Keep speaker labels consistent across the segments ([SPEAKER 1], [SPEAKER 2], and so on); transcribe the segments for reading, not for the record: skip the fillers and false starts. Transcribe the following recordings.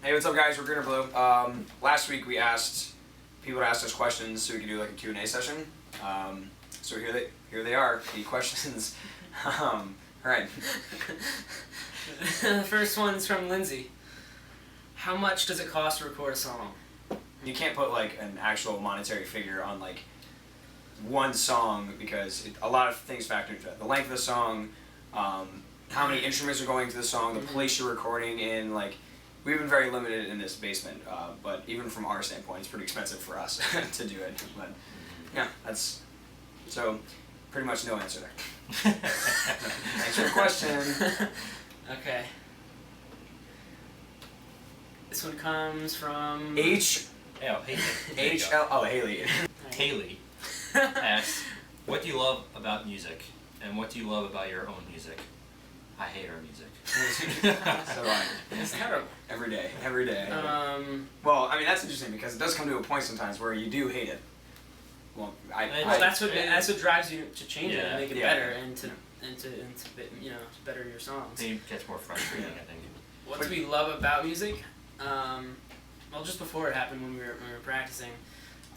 [SPEAKER 1] Hey, what's up, guys? We're Green or Blue. Last week we asked people to ask us questions so we could do like a Q&A session. So here they are, the questions. All right.
[SPEAKER 2] The first one's from Lindsay. How much does it cost to record a song?
[SPEAKER 1] You can't put like an actual monetary figure on like one song because a lot of things factor into it. The length of the song, how many instruments are going to the song, the place you're recording in. Like, we've been very limited in this basement, but even from our standpoint, it's pretty expensive for us to do it. But yeah, that's so pretty much no answer there. Thanks for the question.
[SPEAKER 2] Okay. This one comes from
[SPEAKER 3] Haley.
[SPEAKER 1] Haley.
[SPEAKER 3] Haley asks, what do you love about music, and what do you love about your own music? I hate our music.
[SPEAKER 1] So do I.
[SPEAKER 2] It's terrible.
[SPEAKER 1] Every day. Well, I mean, that's interesting because it does come to a point sometimes where you do hate it. Well,
[SPEAKER 2] that's what drives you to change it and make it better and to better your songs.
[SPEAKER 3] It gets more frustrating, I think.
[SPEAKER 2] What do we love about music? Well, just before it happened, when we were practicing,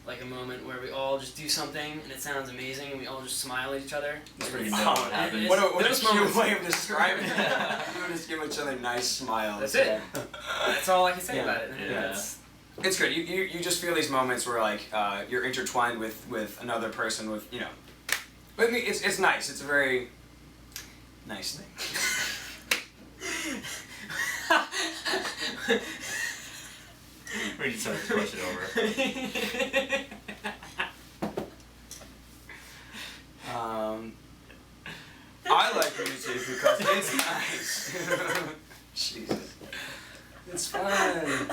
[SPEAKER 2] like a moment where we all just do something and it sounds amazing and we all just smile at each other.
[SPEAKER 1] That's pretty
[SPEAKER 3] know what happens.
[SPEAKER 1] What a cute way of describing it. We just give each other nice smiles.
[SPEAKER 2] That's it. That's all I can say about it.
[SPEAKER 3] Yeah.
[SPEAKER 1] It's good. You just feel these moments where like you're intertwined with another person with But I mean, it's nice. It's a very nice thing.
[SPEAKER 3] We need to start this question over.
[SPEAKER 1] I like music because it's nice. Jesus. It's fun.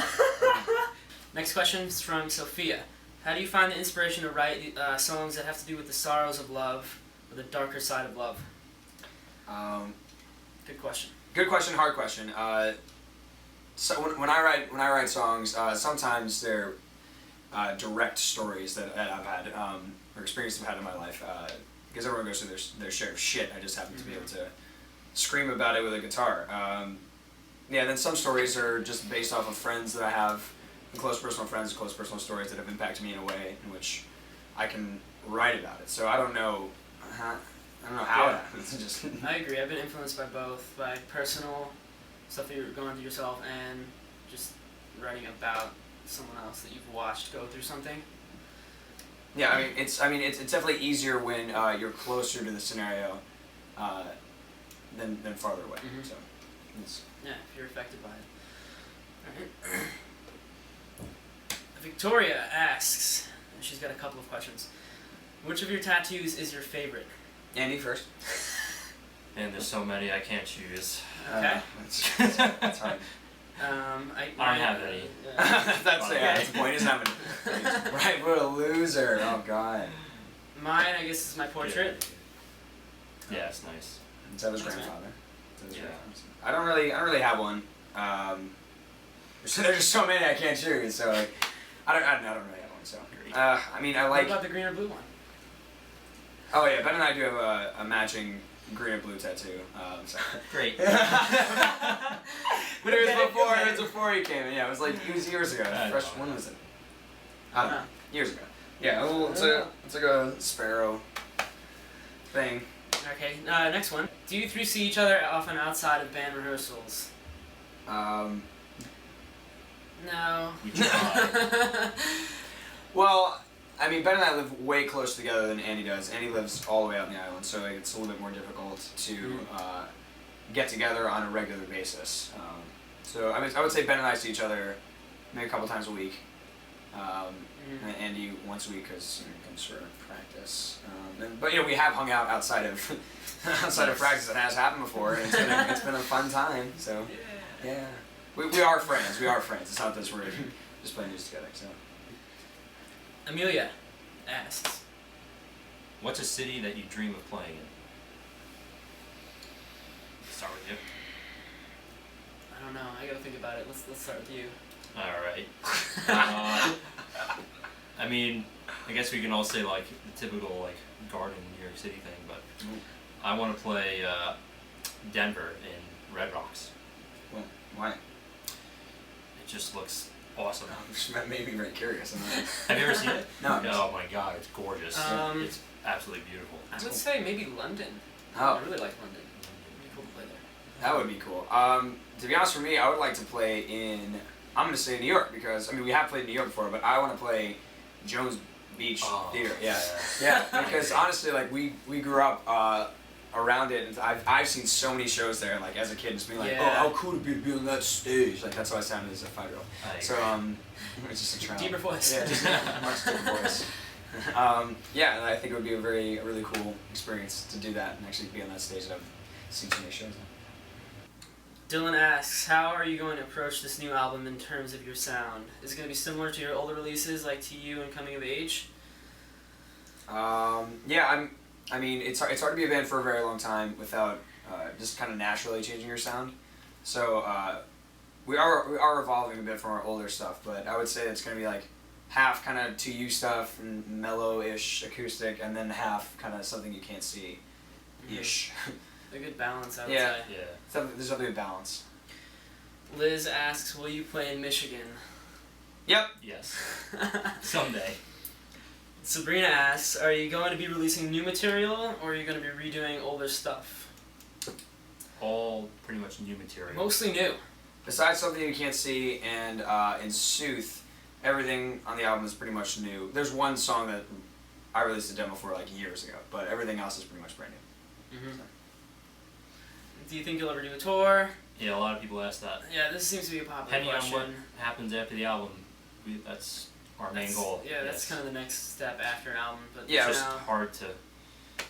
[SPEAKER 2] Next question is from Sophia. How do you find the inspiration to write songs that have to do with the sorrows of love or the darker side of love? Good question.
[SPEAKER 1] Good question. Hard question. So when I write songs, sometimes they're direct stories that I've had or experiences I've had in my life. Because everyone goes through their share of shit. I just happen to be able to scream about it with a guitar. Then some stories are just based off of friends that I have, and close personal friends, close personal stories that have impacted me in a way in which I can write about it. So I don't know how it happens. Just
[SPEAKER 2] I agree. I've been influenced by both, by personal stuff that you're going through yourself and just writing about someone else that you've watched go through something.
[SPEAKER 1] Yeah, I mean it's definitely easier when you're closer to the scenario than farther away.
[SPEAKER 2] Mm-hmm.
[SPEAKER 1] So
[SPEAKER 2] yeah, if you're affected by it. All right. Victoria asks, and she's got a couple of questions. Which of your tattoos is your favorite?
[SPEAKER 1] Andy first.
[SPEAKER 3] And there's so many I can't choose.
[SPEAKER 2] Okay.
[SPEAKER 1] That's hard.
[SPEAKER 3] I don't have any.
[SPEAKER 1] That's the point. Isn't having. Right, what a loser! Oh God.
[SPEAKER 2] Mine, I guess, is my portrait.
[SPEAKER 3] Yeah, it's nice.
[SPEAKER 1] Is that his grandfather?
[SPEAKER 3] Yeah.
[SPEAKER 1] I don't really have one. So there's just so many I can't choose. So like, I don't really have one. So I mean, I like.
[SPEAKER 2] What about the green or blue one?
[SPEAKER 1] Oh yeah, Ben and I do have a matching green and blue tattoo. So.
[SPEAKER 3] Great.
[SPEAKER 1] But it was before he came in. Yeah, it was years ago. When was it? I don't know. Years ago. Yeah, it's like a sparrow thing.
[SPEAKER 2] Okay, next one. Do you three see each other often outside of band rehearsals? No.
[SPEAKER 3] We try.
[SPEAKER 1] Well, I mean, Ben and I live way closer together than Andy does. Andy lives all the way out in the island, so it's a little bit more difficult to get together on a regular basis. So I would say Ben and I see each other maybe a couple times a week, and Andy once a week because he comes for practice. But we have hung out outside of practice. It has happened before, and it's been a fun time. So yeah, we are friends. We are friends. It's not that we're just playing music together. So.
[SPEAKER 2] Amelia asks,
[SPEAKER 3] what's a city that you dream of playing in? Start with you.
[SPEAKER 2] I don't know. I gotta think about it. Let's start with you.
[SPEAKER 3] Alright. I mean, I guess we can all say like the typical like garden New York City thing, but I want to play Denver in Red Rocks.
[SPEAKER 1] Well, why?
[SPEAKER 3] just looks awesome.
[SPEAKER 1] That made me very curious.
[SPEAKER 3] Have you ever seen it?
[SPEAKER 1] No.
[SPEAKER 3] Oh my god, it's gorgeous.
[SPEAKER 2] Um,
[SPEAKER 3] It's absolutely beautiful.
[SPEAKER 2] I would say maybe London.
[SPEAKER 1] Oh.
[SPEAKER 2] I really like London. It'd be cool to play there.
[SPEAKER 1] That would be cool. To be honest, for me, I would like to play in. I'm going to say New York because we have played in New York before, but I want to play Jones Beach Theater. Yeah, yeah. Because honestly, like we grew up around it, and I've seen so many shows there. Like as a kid, just being like, oh, how cool would it be on that stage? Like that's how I sounded as a 5-year-old. So it's just a trial.
[SPEAKER 2] Deeper voice.
[SPEAKER 1] Yeah, just a much deeper voice. Yeah, and I think it would be a really cool experience to do that and actually be on that stage. And I've seen so many shows.
[SPEAKER 2] Dylan asks, how are you going to approach this new album in terms of your sound? Is it going to be similar to your older releases like To You and Coming of Age?
[SPEAKER 1] Yeah, I mean, it's hard to be a band for a very long time without just kind of naturally changing your sound. So we are evolving a bit from our older stuff, but I would say it's going to be like half kind of To You stuff and mellow-ish acoustic, and then half kind of something you can't see-ish.
[SPEAKER 2] A good balance, I would
[SPEAKER 1] Yeah.
[SPEAKER 2] say.
[SPEAKER 3] Yeah.
[SPEAKER 1] There's definitely a balance.
[SPEAKER 2] Liz asks, will you play in Michigan?
[SPEAKER 1] Yep.
[SPEAKER 3] Yes. Someday.
[SPEAKER 2] Sabrina asks, are you going to be releasing new material or are you going to be redoing older stuff?
[SPEAKER 3] All pretty much new material.
[SPEAKER 2] Mostly new.
[SPEAKER 1] Besides Something You Can't See and in Sooth, everything on the album is pretty much new. There's one song that I released a demo for like years ago, but everything else is pretty much brand new.
[SPEAKER 2] Mm-hmm. Do you think you'll ever do a tour?
[SPEAKER 3] Yeah, a lot of people ask that.
[SPEAKER 2] Yeah, this seems to be a popular
[SPEAKER 3] Depending on
[SPEAKER 2] question.
[SPEAKER 3] what happens after the album, that's our main goal.
[SPEAKER 2] Yeah, that's kind of the next step after an album. But
[SPEAKER 1] Yeah,
[SPEAKER 3] It's
[SPEAKER 2] now,
[SPEAKER 3] just hard to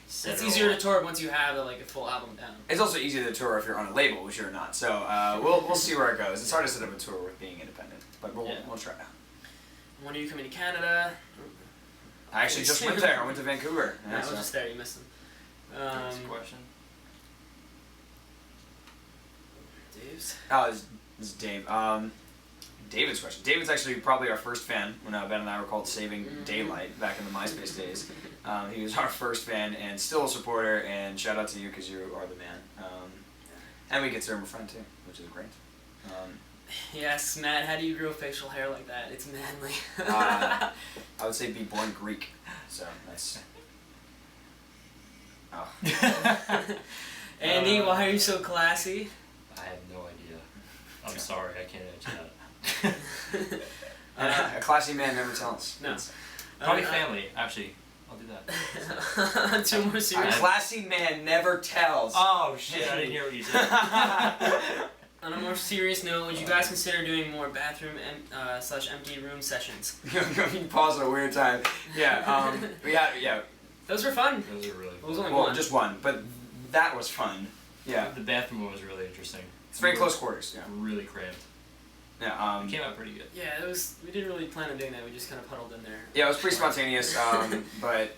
[SPEAKER 3] set
[SPEAKER 2] it's
[SPEAKER 3] it
[SPEAKER 2] easier
[SPEAKER 3] all
[SPEAKER 2] to tour once you have a tour album down.
[SPEAKER 1] It's also easier to tour if you're on a label, which you're not. So we'll see where it goes. It's hard to set up a tour with being independent, but we'll try.
[SPEAKER 2] When are you coming to Canada?
[SPEAKER 1] I actually just went there. I went to Vancouver.
[SPEAKER 2] Yeah, I was just there. You missed them.
[SPEAKER 3] Next question.
[SPEAKER 2] Dave's.
[SPEAKER 1] Oh, this is Dave. David's question. David's actually probably our first fan when Ben and I were called Saving Daylight back in the MySpace days. He was our first fan and still a supporter, and shout out to you because you are the man. And we consider him a friend too, which is great.
[SPEAKER 2] He asks, Matt, how do you grow facial hair like that? It's manly.
[SPEAKER 1] I would say be born Greek. So that's... Oh.
[SPEAKER 2] Andy, why are you so classy?
[SPEAKER 3] I have no idea. I'm sorry, I can't answer that.
[SPEAKER 1] A classy man never tells.
[SPEAKER 2] No.
[SPEAKER 3] Probably family, actually. I'll do that.
[SPEAKER 2] Two more
[SPEAKER 1] A
[SPEAKER 2] serious.
[SPEAKER 1] classy man never tells.
[SPEAKER 3] Oh shit, I didn't hear what you said.
[SPEAKER 2] On a more serious note, would you guys consider doing more bathroom slash empty room sessions?
[SPEAKER 1] You pause at a weird time. Yeah,
[SPEAKER 2] Those were fun.
[SPEAKER 3] Those are really
[SPEAKER 2] It was
[SPEAKER 3] fun.
[SPEAKER 2] only
[SPEAKER 1] well,
[SPEAKER 2] one.
[SPEAKER 1] just one, but that was fun. Yeah.
[SPEAKER 3] The bathroom one was really interesting.
[SPEAKER 1] It's very close quarters, yeah.
[SPEAKER 3] Really cramped.
[SPEAKER 1] Yeah,
[SPEAKER 3] It came out pretty good.
[SPEAKER 2] Yeah, it was. We didn't really plan on doing that. We just kind of puddled in there.
[SPEAKER 1] yeah, it was pretty spontaneous, but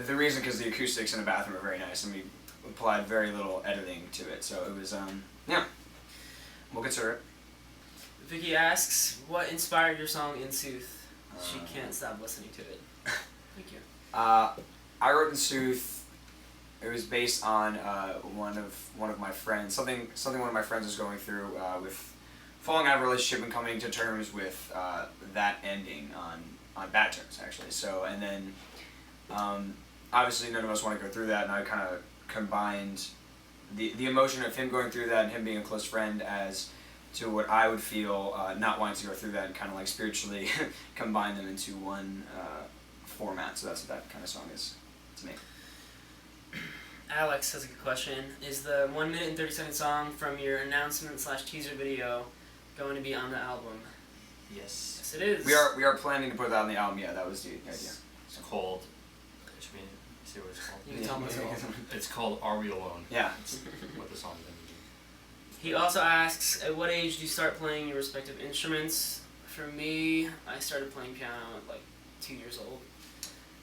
[SPEAKER 1] the reason because the acoustics in the bathroom are very nice, and we applied very little editing to it, so it was, yeah, we'll consider it.
[SPEAKER 2] Vicky asks, what inspired your song In Sooth? She can't stop listening to it. Thank you.
[SPEAKER 1] I wrote In Sooth. It was based on one of my friends, something one of my friends was going through with falling out of a relationship and coming to terms with that ending on bad terms, actually. So, and then obviously none of us want to go through that, and I kind of combined the emotion of him going through that and him being a close friend as to what I would feel not wanting to go through that, and kind of like spiritually combine them into one format. So that's what that kind of song is to me.
[SPEAKER 2] Alex has a good question. Is the 1 minute and 30-second song from your announcement slash teaser video going to be on the album?
[SPEAKER 3] Yes.
[SPEAKER 2] Yes, it is.
[SPEAKER 1] We are planning to put that on the album. Yeah, that was the idea.
[SPEAKER 3] It's called. Should we see what it's called?
[SPEAKER 2] You can tell me it's called.
[SPEAKER 3] It's called Are We Alone?
[SPEAKER 1] Yeah.
[SPEAKER 3] That's what the song's going to be.
[SPEAKER 2] He also asks, at what age do you start playing your respective instruments? For me, I started playing piano at like 2 years old.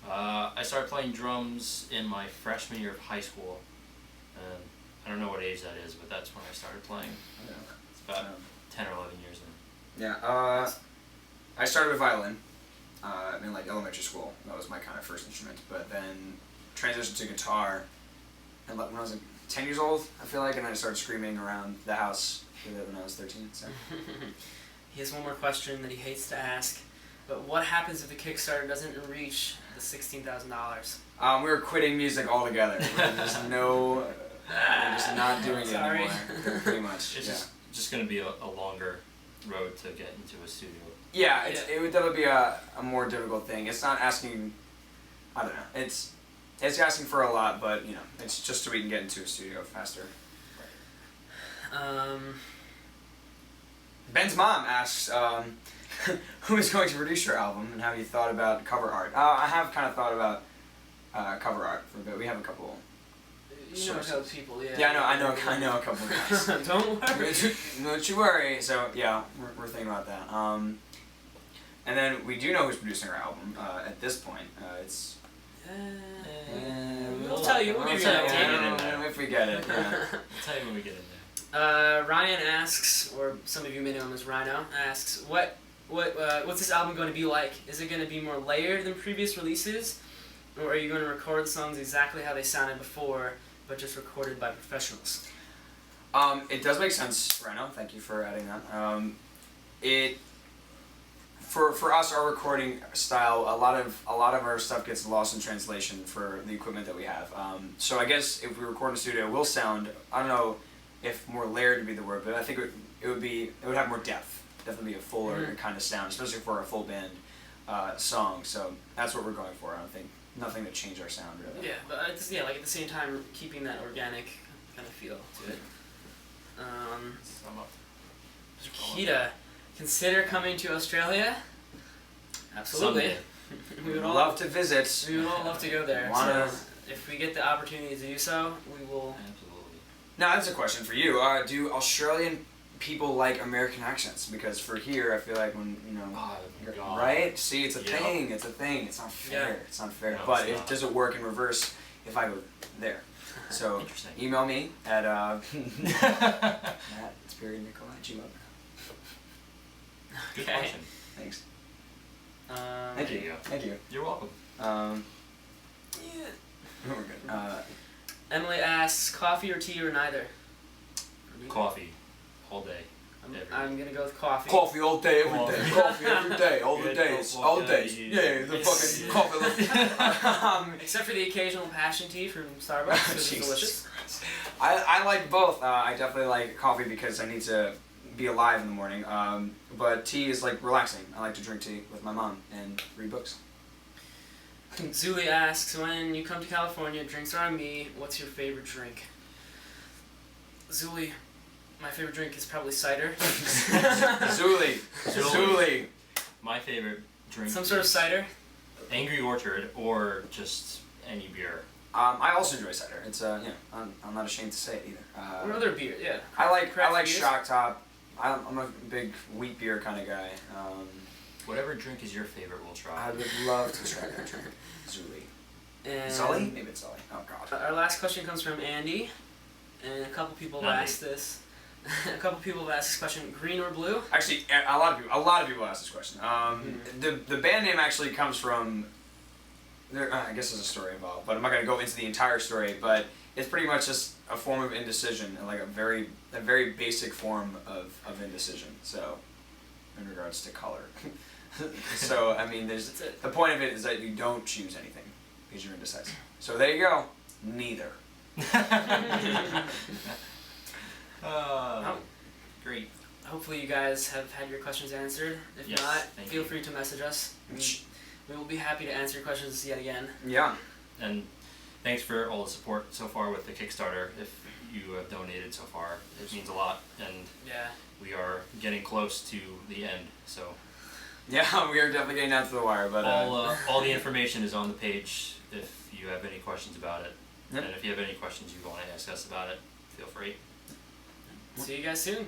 [SPEAKER 3] I started playing drums in my freshman year of high school. And I don't know what age that is, but that's when I started playing. It's about 10 or 11 years in.
[SPEAKER 1] Yeah. I started with violin in like elementary school. That was my kind of first instrument. But then transitioned to guitar, and when I was like 10 years old, I feel like, and then I started screaming around the house with it when I was 13. So.
[SPEAKER 2] he has one more question that he hates to ask. But what happens if the Kickstarter doesn't reach the $16,000?
[SPEAKER 1] We're quitting music altogether. There's no. We're just not doing it
[SPEAKER 2] Sorry.
[SPEAKER 1] anymore. Pretty much.
[SPEAKER 3] It's
[SPEAKER 1] Yeah.
[SPEAKER 3] just gonna be a longer road to get into a studio.
[SPEAKER 1] Yeah, it would definitely be a more difficult thing. It's not asking. I don't know. It's asking for a lot, but you know, it's just so we can get into a studio faster. Ben's mom asks, who is going to produce your album, and have you thought about cover art? I have kind of thought about cover art for a bit. We have a couple.
[SPEAKER 2] You know a couple people, yeah.
[SPEAKER 1] Yeah, I know a couple of guys.
[SPEAKER 2] Don't worry.
[SPEAKER 1] Don't you worry. So yeah, we're thinking about that. And then we do know who's producing our album. At this point, it's.
[SPEAKER 2] We'll tell you. We'll give you an update.
[SPEAKER 1] If we get it. Yeah.
[SPEAKER 3] I'll tell you when we get in there.
[SPEAKER 2] Ryan asks, or some of you may know him as Rhino, asks, what's this album going to be like? Is it going to be more layered than previous releases, or are you going to record songs exactly how they sounded before, but just recorded by professionals?
[SPEAKER 1] It does make sense, Reno. Thank you for adding that. For us, our recording style, a lot of our stuff gets lost in translation for the equipment that we have. So I guess if we record in a studio, we'll sound, I don't know if more layered would be the word, but I think it would have more depth. Definitely be a fuller kind of sound, especially for a full band song. So that's what we're going for. I don't think nothing to change our sound really.
[SPEAKER 2] Yeah, but like at the same time, keeping that organic kind of feel to it. Kita, consider coming to Australia. Absolutely.
[SPEAKER 3] Someday.
[SPEAKER 2] We would
[SPEAKER 1] love to visit.
[SPEAKER 2] We would all love to go there.
[SPEAKER 1] Wanna-
[SPEAKER 2] So if we get the opportunity to do so, we will.
[SPEAKER 3] Absolutely.
[SPEAKER 1] Now that's a question for you. Do Australian people like American accents? Because for here, I feel like when
[SPEAKER 3] Oh my God.
[SPEAKER 1] right? See, it's a
[SPEAKER 3] Yep.
[SPEAKER 1] thing. It's a thing. It's not fair.
[SPEAKER 2] Yeah.
[SPEAKER 1] It's not fair.
[SPEAKER 3] No,
[SPEAKER 1] but
[SPEAKER 3] it's
[SPEAKER 1] it
[SPEAKER 3] not.
[SPEAKER 1] doesn't work in reverse if I go there. So
[SPEAKER 3] Interesting.
[SPEAKER 1] email me at @spiritnickel@gmail.com.
[SPEAKER 3] Good
[SPEAKER 2] Okay.
[SPEAKER 3] question.
[SPEAKER 1] Thanks.
[SPEAKER 2] Thank
[SPEAKER 1] Thank
[SPEAKER 3] There
[SPEAKER 1] you.
[SPEAKER 3] you go.
[SPEAKER 1] Thank you.
[SPEAKER 3] You're welcome.
[SPEAKER 2] Yeah.
[SPEAKER 1] We're good.
[SPEAKER 2] Emily asks, coffee or tea or neither? For me,
[SPEAKER 3] Coffee, all day.
[SPEAKER 2] I'm gonna go with coffee.
[SPEAKER 1] Coffee all day, every day.
[SPEAKER 3] Coffee.
[SPEAKER 1] Coffee every day, all the
[SPEAKER 3] Good
[SPEAKER 1] days,
[SPEAKER 3] coffee,
[SPEAKER 1] all
[SPEAKER 3] yeah,
[SPEAKER 1] days.
[SPEAKER 3] yeah,
[SPEAKER 1] Yeah, the
[SPEAKER 2] It's-
[SPEAKER 1] fucking coffee.
[SPEAKER 2] Except for the occasional passion tea from Starbucks, which is
[SPEAKER 1] Jesus
[SPEAKER 2] delicious.
[SPEAKER 1] Christ. I like both. I definitely like coffee because I need to be alive in the morning. But tea is like relaxing. I like to drink tea with my mom and read books.
[SPEAKER 2] Zuli asks, when you come to California, drinks are on me. What's your favorite drink? Zuli, my favorite drink is probably cider.
[SPEAKER 1] Zuli. Zuli.
[SPEAKER 3] My favorite drink.
[SPEAKER 2] Some sort of
[SPEAKER 3] is
[SPEAKER 2] cider.
[SPEAKER 3] Angry Orchard or just any beer.
[SPEAKER 1] I also enjoy cider. It's I'm not ashamed to say it either.
[SPEAKER 2] Or other beer, yeah.
[SPEAKER 1] I like
[SPEAKER 2] Craft beers?
[SPEAKER 1] Shock Top. I'm a big wheat beer kind of guy.
[SPEAKER 3] Whatever drink is your favorite, we'll try.
[SPEAKER 1] I would love to try that drink. Zuli.
[SPEAKER 2] And
[SPEAKER 1] Sully? Maybe it's Sully. Oh God.
[SPEAKER 2] Our last question comes from Andy, and a couple people have
[SPEAKER 3] Andy.
[SPEAKER 2] asked this. A couple people have asked this question: green or blue?
[SPEAKER 1] Actually, a lot of people ask this question. The band name actually comes from. I guess there's a story involved, but I'm not gonna go into the entire story. But it's pretty much just a form of indecision, and like a very basic form of indecision. So, in regards to color. So I mean,
[SPEAKER 2] That's it.
[SPEAKER 1] the point of it is that you don't choose anything because you're indecisive. So there you go. Neither.
[SPEAKER 3] Great.
[SPEAKER 2] Hopefully, you guys have had your questions answered. If
[SPEAKER 3] Yes,
[SPEAKER 2] not,
[SPEAKER 3] thank
[SPEAKER 2] feel
[SPEAKER 3] you.
[SPEAKER 2] free to message us. We will be happy to answer your questions yet again.
[SPEAKER 1] Yeah.
[SPEAKER 3] And thanks for all the support so far with the Kickstarter. If you have donated so far, it means a lot, and
[SPEAKER 2] Yeah.
[SPEAKER 3] we are getting close to the end. So
[SPEAKER 1] Yeah, we are definitely getting down to the wire, but
[SPEAKER 3] all the information is on the page. If you have any questions about it,
[SPEAKER 1] Yep.
[SPEAKER 3] and if you have any questions you want to ask us about it, feel free.
[SPEAKER 2] See you guys soon.